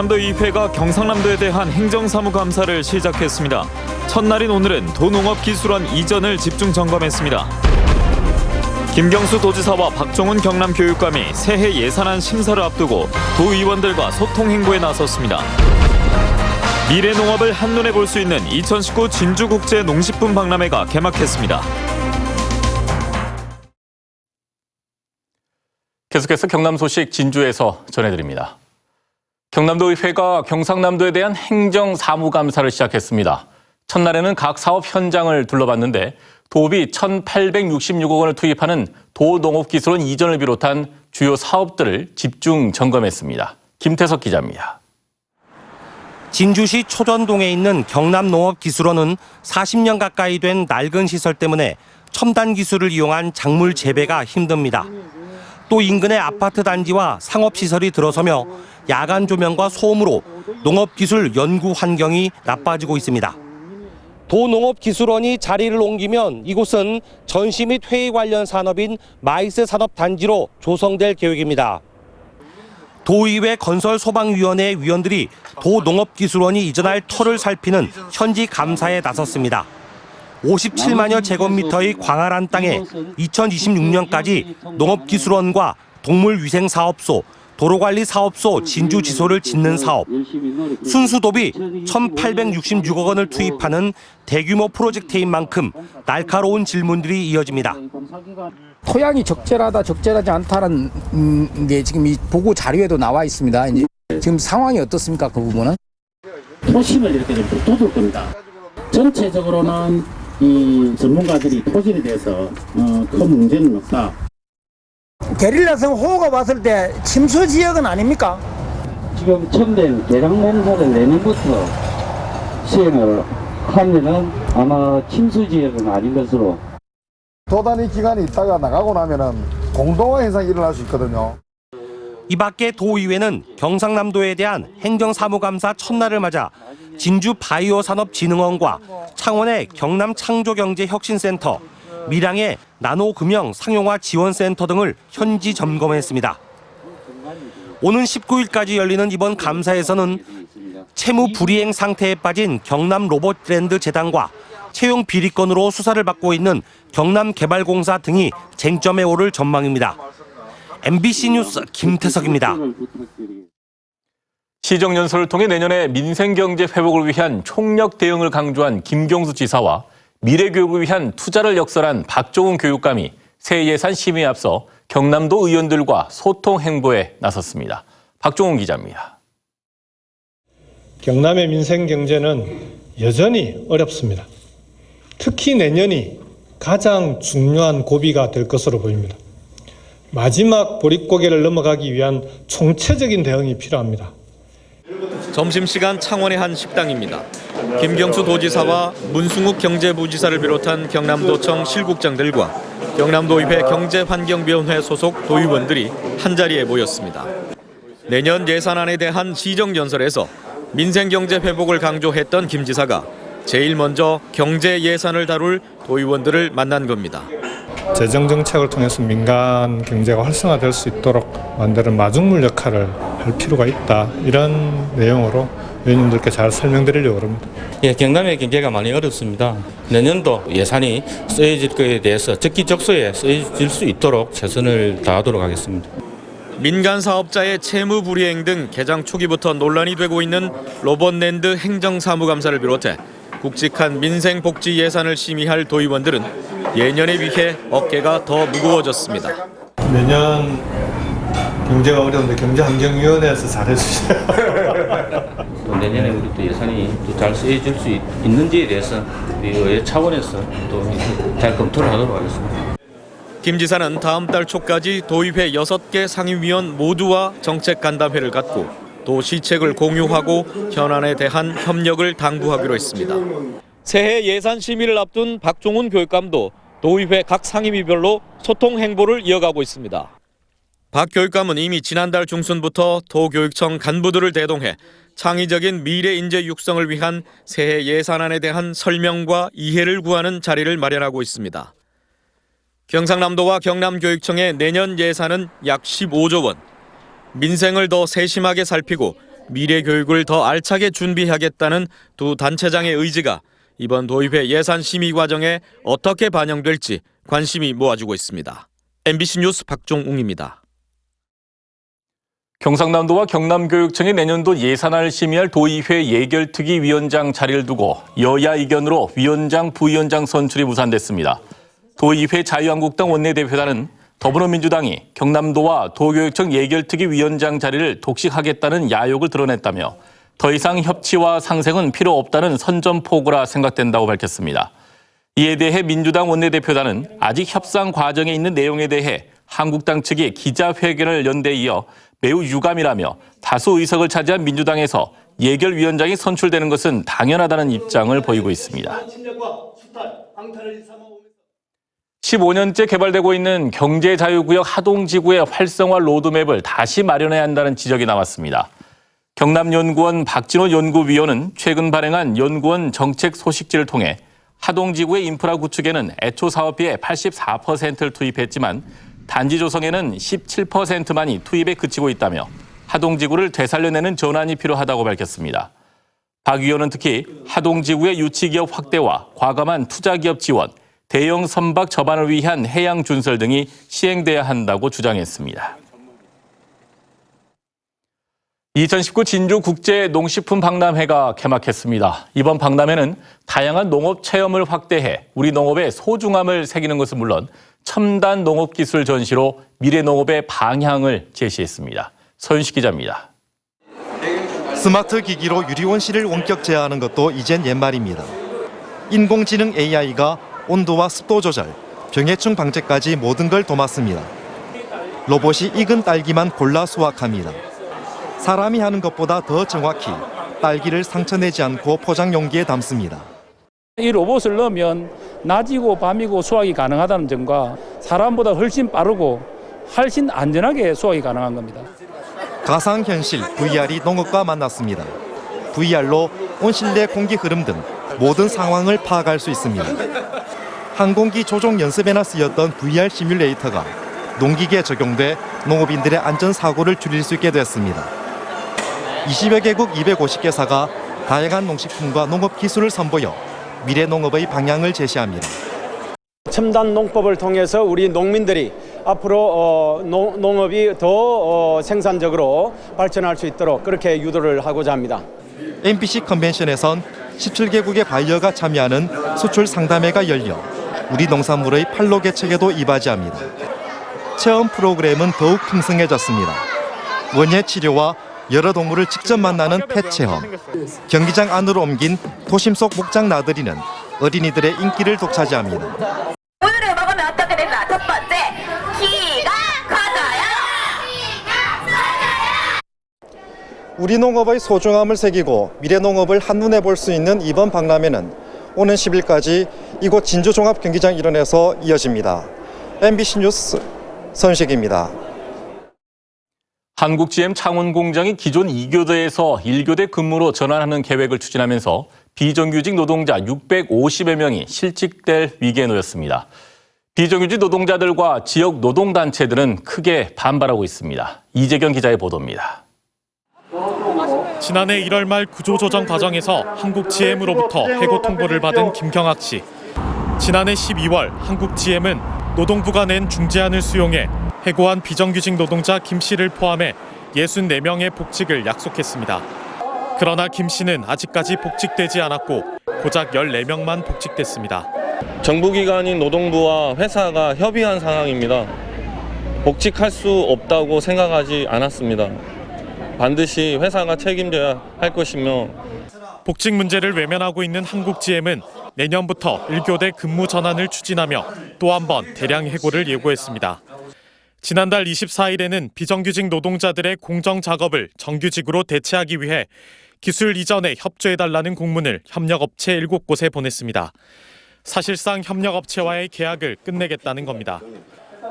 경남도의회가 경상남도에 대한 행정사무감사를 시작했습니다. 첫날인 오늘은 도농업기술원 이전을 집중 점검했습니다. 김경수 도지사와 박종훈 경남교육감이 새해 예산안 심사를 앞두고 도의원들과 소통 행보에 나섰습니다. 미래 농업을 한눈에 볼 수 있는 2019 진주국제농식품 박람회가 개막했습니다. 계속해서 경남 소식 진주에서 전해드립니다. 경남도의회가 경상남도에 대한 행정사무감사를 시작했습니다. 첫날에는 각 사업 현장을 둘러봤는데 도비 1,866억 원을 투입하는 도농업기술원 이전을 비롯한 주요 사업들을 집중 점검했습니다. 김태석 기자입니다. 진주시 초전동에 있는 경남농업기술원은 40년 가까이 된 낡은 시설 때문에 첨단 기술을 이용한 작물 재배가 힘듭니다. 또 인근의 아파트 단지와 상업시설이 들어서며 야간 조명과 소음으로 농업기술 연구 환경이 나빠지고 있습니다. 도농업기술원이 자리를 옮기면 이곳은 전시 및 회의 관련 산업인 마이스 산업단지로 조성될 계획입니다. 도의회 건설소방위원회 위원들이 도농업기술원이 이전할 터를 살피는 현지 감사에 나섰습니다. 57만여 제곱미터의 광활한 땅에 2026년까지 농업기술원과 동물위생사업소, 도로관리사업소 진주지소를 짓는 사업, 순수도비 1,866억 원을 투입하는 대규모 프로젝트인 만큼 날카로운 질문들이 이어집니다. 토양이 적절하다, 적절하지 않다는 게 지금 이 보고 자료에도 나와 있습니다. 지금 상황이 어떻습니까, 그 부분은? 토심을 이렇게 좀 돋을 겁니다. 전체적으로는 이 전문가들이 토질에 대해서 큰 문제는 없다. 게릴라성 호우가 왔을 때 침수 지역은 아닙니까? 지금 첨단 개량 농사를 내년부터 시행을 하면은 아마 침수 지역은 아닌 것으로. 도단위 기간이 있다가 나가고 나면은 공동화 현상이 일어날 수 있거든요. 이 밖에 도의회는 경상남도에 대한 행정사무감사 첫날을 맞아 진주 바이오산업진흥원과 창원의 경남창조경제혁신센터, 밀양의 나노금형 상용화 지원센터 등을 현지 점검했습니다. 오는 19일까지 열리는 이번 감사에서는 채무 불이행 상태에 빠진 경남로봇랜드재단과 채용 비리건으로 수사를 받고 있는 경남개발공사 등이 쟁점에 오를 전망입니다. MBC 뉴스 김태석입니다. 시정연설을 통해 내년에 민생경제 회복을 위한 총력 대응을 강조한 김경수 지사와 미래교육을 위한 투자를 역설한 박종훈 교육감이 새 예산 심의에 앞서 경남도 의원들과 소통 행보에 나섰습니다. 박종훈 기자입니다. 경남의 민생경제는 여전히 어렵습니다. 특히 내년이 가장 중요한 고비가 될 것으로 보입니다. 마지막 보릿고개를 넘어가기 위한 총체적인 대응이 필요합니다. 점심시간 창원의 한 식당입니다. 김경수 도지사와 문승욱 경제부지사를 비롯한 경남도청 실국장들과 경남도의회 경제환경위원회 소속 도의원들이 한자리에 모였습니다. 내년 예산안에 대한 시정연설에서 민생경제 회복을 강조했던 김 지사가 제일 먼저 경제 예산을 다룰 도의원들을 만난 겁니다. 재정정책을 통해서 민간 경제가 활성화될 수 있도록 만드는 마중물 역할을 할 필요가 있다. 이런 내용으로 의원님들께 잘 설명드리려고 합니다. 예, 경남의 경제가 많이 어렵습니다. 내년도 예산이 쓰여질 것에 대해서 적기적소에 쓰여질 수 있도록 최선을 다하도록 하겠습니다. 민간 사업자의 채무 불이행 등 개장 초기부터 논란이 되고 있는 로봇랜드 행정사무감사를 비롯해 굵직한 민생복지 예산을 심의할 도의원들은 예년에 비해 어깨가 더 무거워졌습니다. 내년 경제가 어려운데 경제환경위원회에서 잘해주세요. 내년에 우리 또 예산이 또 잘 쓰여질 수 있는지에 대해서 우리 의회 차원에서 또 잘 검토를 하도록 하겠습니다. 김 지사는 다음 달 초까지 도의회 6개 상임위원 모두와 정책 간담회를 갖고 또 시책을 공유하고 현안에 대한 협력을 당부하기로 했습니다. 새해 예산 심의를 앞둔 박종훈 교육감도 도의회 각 상임위별로 소통 행보를 이어가고 있습니다. 박 교육감은 이미 지난달 중순부터 도교육청 간부들을 대동해 창의적인 미래 인재 육성을 위한 새해 예산안에 대한 설명과 이해를 구하는 자리를 마련하고 있습니다. 경상남도와 경남교육청의 내년 예산은 약 15조 원. 민생을 더 세심하게 살피고 미래 교육을 더 알차게 준비하겠다는 두 단체장의 의지가 이번 도입회 예산 심의 과정에 어떻게 반영될지 관심이 모아지고 있습니다. MBC 뉴스 박종웅입니다. 경상남도와 경남교육청이 내년도 예산안을 심의할 도의회 예결특위 위원장 자리를 두고 여야 의견으로 위원장, 부위원장 선출이 무산됐습니다. 도의회 자유한국당 원내대표단은 더불어민주당이 경남도와 도교육청 예결특위 위원장 자리를 독식하겠다는 야욕을 드러냈다며 더 이상 협치와 상생은 필요 없다는 선전포고라 생각된다고 밝혔습니다. 이에 대해 민주당 원내대표단은 아직 협상 과정에 있는 내용에 대해 한국당 측이 기자회견을 연 데 이어 매우 유감이라며 다수 의석을 차지한 민주당에서 예결위원장이 선출되는 것은 당연하다는 입장을 보이고 있습니다. 15년째 개발되고 있는 경제자유구역 하동지구의 활성화 로드맵을 다시 마련해야 한다는 지적이 나왔습니다. 경남연구원 박진호 연구위원은 최근 발행한 연구원 정책 소식지를 통해 하동지구의 인프라 구축에는 애초 사업비의 84%를 투입했지만 단지 조성에는 17%만이 투입에 그치고 있다며 하동지구를 되살려내는 전환이 필요하다고 밝혔습니다. 박 위원은 특히 하동지구의 유치기업 확대와 과감한 투자기업 지원, 대형 선박 접안을 위한 해양 준설 등이 시행돼야 한다고 주장했습니다. 2019 진주국제농식품 박람회가 개막했습니다. 이번 박람회는 다양한 농업 체험을 확대해 우리 농업의 소중함을 새기는 것은 물론 첨단 농업 기술 전시로 미래 농업의 방향을 제시했습니다. 서윤식 기자입니다. 스마트 기기로 유리온실을 원격 제어하는 것도 이젠 옛말입니다. 인공지능 AI가 온도와 습도 조절, 병해충 방제까지 모든 걸 도맡습니다. 로봇이 익은 딸기만 골라 수확합니다. 사람이 하는 것보다 더 정확히 딸기를 상처내지 않고 포장 용기에 담습니다. 이 로봇을 넣으면 낮이고 밤이고 수확이 가능하다는 점과 사람보다 훨씬 빠르고 훨씬 안전하게 수확이 가능한 겁니다. 가상현실 VR이 농업과 만났습니다. VR로 온실내 공기 흐름 등 모든 상황을 파악할 수 있습니다. 항공기 조종 연습에나 쓰였던 VR 시뮬레이터가 농기계에 적용돼 농업인들의 안전사고를 줄일 수 있게 됐습니다. 20여 개국 250개사가 다양한 농식품과 농업 기술을 선보여 미래 농업의 방향을 제시합니다. 첨단 농법을 통해서 우리 농민들이 앞으로 농업이 더 생산적으로 발전할 수 있도록 그렇게 유도를 하고자 합니다. MBC 컨벤션에선 17개국의 바이어가 참여하는 수출 상담회가 열려 우리 농산물의 판로 개척에도 이바지합니다. 체험 프로그램은 더욱 풍성해졌습니다. 원예 치료와 여러 동물을 직접 만나는 펫 체험, 경기장 안으로 옮긴 도심 속 목장 나들이는 어린이들의 인기를 독차지합니다. 우유를 먹으면 어떻게 된다? 첫 번째, 키가 커져요. 우리 농업의 소중함을 새기고 미래 농업을 한눈에 볼 수 있는 이번 박람회는 오는 10일까지 이곳 진주종합경기장 일원에서 이어집니다. MBC 뉴스 선식입니다. 한국GM 창원공장이 기존 2교대에서 1교대 근무로 전환하는 계획을 추진하면서 비정규직 노동자 650여 명이 실직될 위기에 놓였습니다. 비정규직 노동자들과 지역 노동단체들은 크게 반발하고 있습니다. 이재경 기자의 보도입니다. 지난해 1월 말 구조조정 과정에서 한국GM으로부터 해고 통보를 받은 김경학 씨. 지난해 12월 한국GM은 노동부가 낸 중재안을 수용해 해고한 비정규직 노동자 김 씨를 포함해 64명의 복직을 약속했습니다. 그러나 김 씨는 아직까지 복직되지 않았고 고작 14명만 복직됐습니다. 정부기관인 노동부와 회사가 협의한 상황입니다. 복직할 수 없다고 생각하지 않았습니다. 반드시 회사가 책임져야 할 것이며 복직 문제를 외면하고 있는 한국GM은 내년부터 1교대 근무 전환을 추진하며 또 한 번 대량 해고를 예고했습니다. 지난달 24일에는 비정규직 노동자들의 공정 작업을 정규직으로 대체하기 위해 기술 이전에 협조해달라는 공문을 협력업체 7곳에 보냈습니다. 사실상 협력업체와의 계약을 끝내겠다는 겁니다.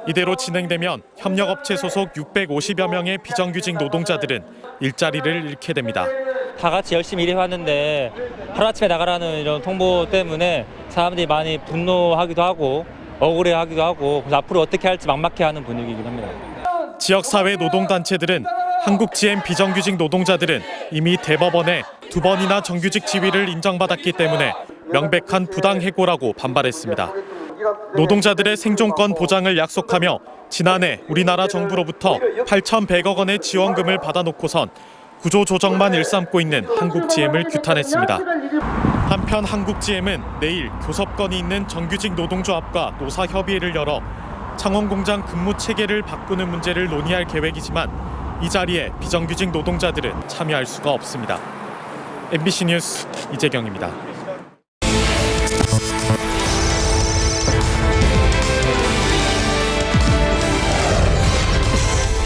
이대로 진행되면 협력업체 소속 650여 명의 비정규직 노동자들은 일자리를 잃게 됩니다. 다 같이 열심히 일해왔는데 하루아침에 나가라는 이런 통보 때문에 사람들이 많이 분노하기도 하고 억울해하기도 하고 그래서 앞으로 어떻게 할지 막막해하는 분위기이긴 합니다. 지역사회 노동단체들은 한국 GM 비정규직 노동자들은 이미 대법원에 2번이나 정규직 지위를 인정받았기 때문에 명백한 부당해고라고 반발했습니다. 노동자들의 생존권 보장을 약속하며 지난해 우리나라 정부로부터 8,100억 원의 지원금을 받아놓고선 구조조정만 일삼고 있는 한국 GM을 규탄했습니다. 한편 한국 GM은 내일 교섭권이 있는 정규직 노동조합과 노사협의회를 열어 창원공장 근무 체계를 바꾸는 문제를 논의할 계획이지만 이 자리에 비정규직 노동자들은 참여할 수가 없습니다. MBC 뉴스 이재경입니다.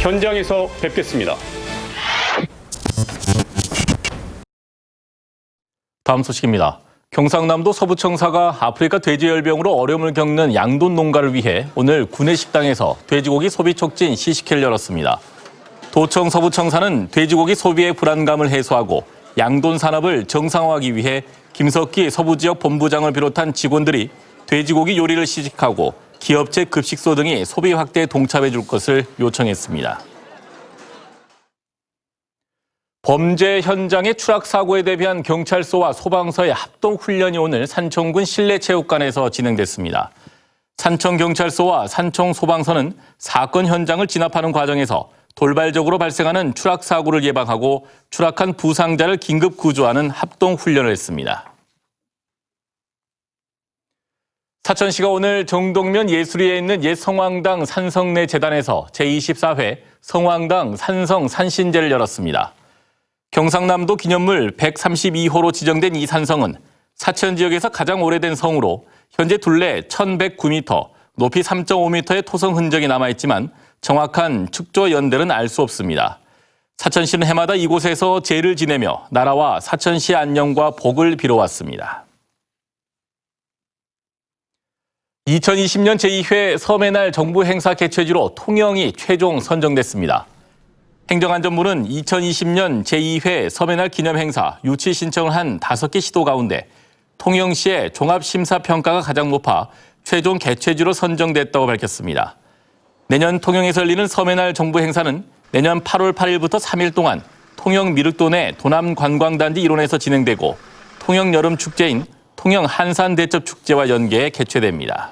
현장에서 뵙겠습니다. 다음 소식입니다. 경상남도 서부청사가 아프리카 돼지열병으로 어려움을 겪는 양돈 농가를 위해 오늘 구내식당에서 돼지고기 소비 촉진 시식회를 열었습니다. 도청 서부청사는 돼지고기 소비의 불안감을 해소하고 양돈 산업을 정상화하기 위해 김석기 서부지역 본부장을 비롯한 직원들이 돼지고기 요리를 시식하고 기업체 급식소 등이 소비 확대에 동참해 줄 것을 요청했습니다. 범죄 현장의 추락 사고에 대비한 경찰서와 소방서의 합동 훈련이 오늘 산청군 실내체육관에서 진행됐습니다. 산청경찰서와 산청소방서는 사건 현장을 진압하는 과정에서 돌발적으로 발생하는 추락 사고를 예방하고 추락한 부상자를 긴급 구조하는 합동 훈련을 했습니다. 사천시가 오늘 정동면 예수리에 있는 옛 성황당 산성내 재단에서 제24회 성황당 산성 산신제를 열었습니다. 경상남도 기념물 132호로 지정된 이 산성은 사천 지역에서 가장 오래된 성으로 현재 둘레 1109m, 높이 3.5m의 토성 흔적이 남아있지만 정확한 축조 연대는 알 수 없습니다. 사천시는 해마다 이곳에서 제를 지내며 나라와 사천시의 안녕과 복을 빌어왔습니다. 2020년 제2회 섬의 정부 행사 개최지로 통영이 최종 선정됐습니다. 행정안전부는 2020년 제2회 섬의 기념 행사 유치 신청을 한 5개 시도 가운데 통영시의 종합심사평가가 가장 높아 최종 개최지로 선정됐다고 밝혔습니다. 내년 통영에서 열리는 섬의 정부 행사는 내년 8월 8일부터 3일 동안 통영 미륵도 내 도남관광단지 일원에서 진행되고 통영 여름축제인 통영 한산대첩축제와 연계해 개최됩니다.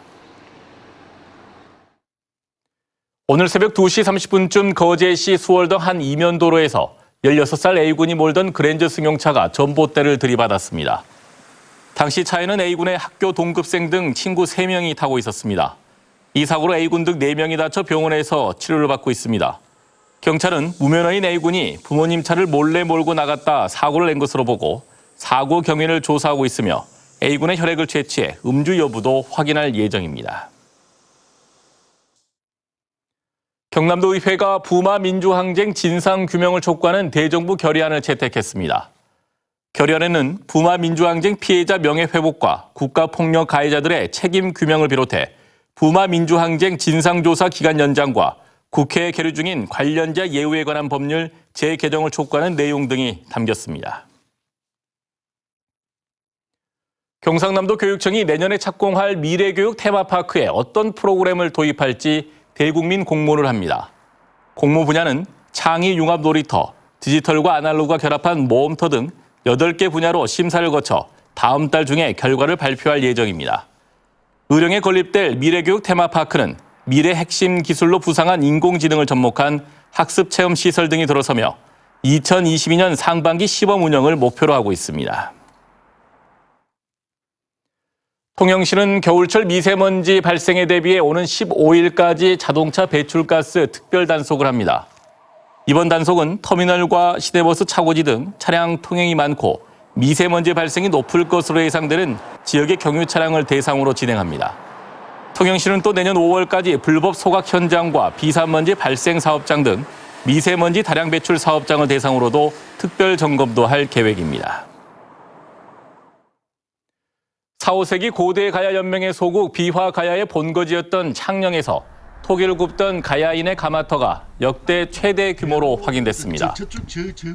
오늘 새벽 2시 30분쯤 거제시 수월동 한 이면도로에서 16살 A군이 몰던 그랜저 승용차가 전봇대를 들이받았습니다. 당시 차에는 A군의 학교 동급생 등 친구 3명이 타고 있었습니다. 이 사고로 A군 등 4명이 다쳐 병원에서 치료를 받고 있습니다. 경찰은 무면허인 A군이 부모님 차를 몰래 몰고 나갔다 사고를 낸 것으로 보고 사고 경위를 조사하고 있으며 A군의 혈액을 채취해 음주 여부도 확인할 예정입니다. 경남도 의회가 부마 민주항쟁 진상규명을 촉구하는 대정부 결의안을 채택했습니다. 결의안에는 부마 민주항쟁 피해자 명예회복과 국가폭력 가해자들의 책임 규명을 비롯해 부마 민주항쟁 진상조사 기간 연장과 국회에 계류 중인 관련자 예우에 관한 법률 재개정을 촉구하는 내용 등이 담겼습니다. 경상남도 교육청이 내년에 착공할 미래교육 테마파크에 어떤 프로그램을 도입할지 대국민 공모를 합니다. 공모 분야는 창의 융합 놀이터, 디지털과 아날로그가 결합한 모험터 등 8개 분야로 심사를 거쳐 다음 달 중에 결과를 발표할 예정입니다. 의령에 건립될 미래교육 테마파크는 미래 핵심 기술로 부상한 인공지능을 접목한 학습체험시설 등이 들어서며 2022년 상반기 시범 운영을 목표로 하고 있습니다. 통영시는 겨울철 미세먼지 발생에 대비해 오는 15일까지 자동차 배출가스 특별 단속을 합니다. 이번 단속은 터미널과 시내버스 차고지 등 차량 통행이 많고 미세먼지 발생이 높을 것으로 예상되는 지역의 경유 차량을 대상으로 진행합니다. 통영시는 또 내년 5월까지 불법 소각 현장과 비산먼지 발생 사업장 등 미세먼지 다량 배출 사업장을 대상으로도 특별 점검도 할 계획입니다. 4, 5세기 고대 가야 연맹의 소국 비화가야의 본거지였던 창녕에서 토기를 굽던 가야인의 가마터가 역대 최대 규모로 확인됐습니다.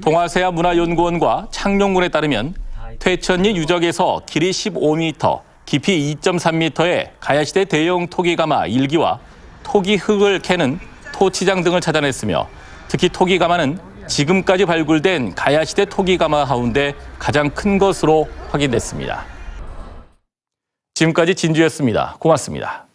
동아세아 문화연구원과 창녕군에 따르면 퇴천리 유적에서 길이 15m, 깊이 2.3m의 가야시대 대형 토기가마 1기와 토기흙을 캐는 토치장 등을 찾아냈으며 특히 토기가마는 지금까지 발굴된 가야시대 토기가마 가운데 가장 큰 것으로 확인됐습니다. 지금까지 진주였습니다. 고맙습니다.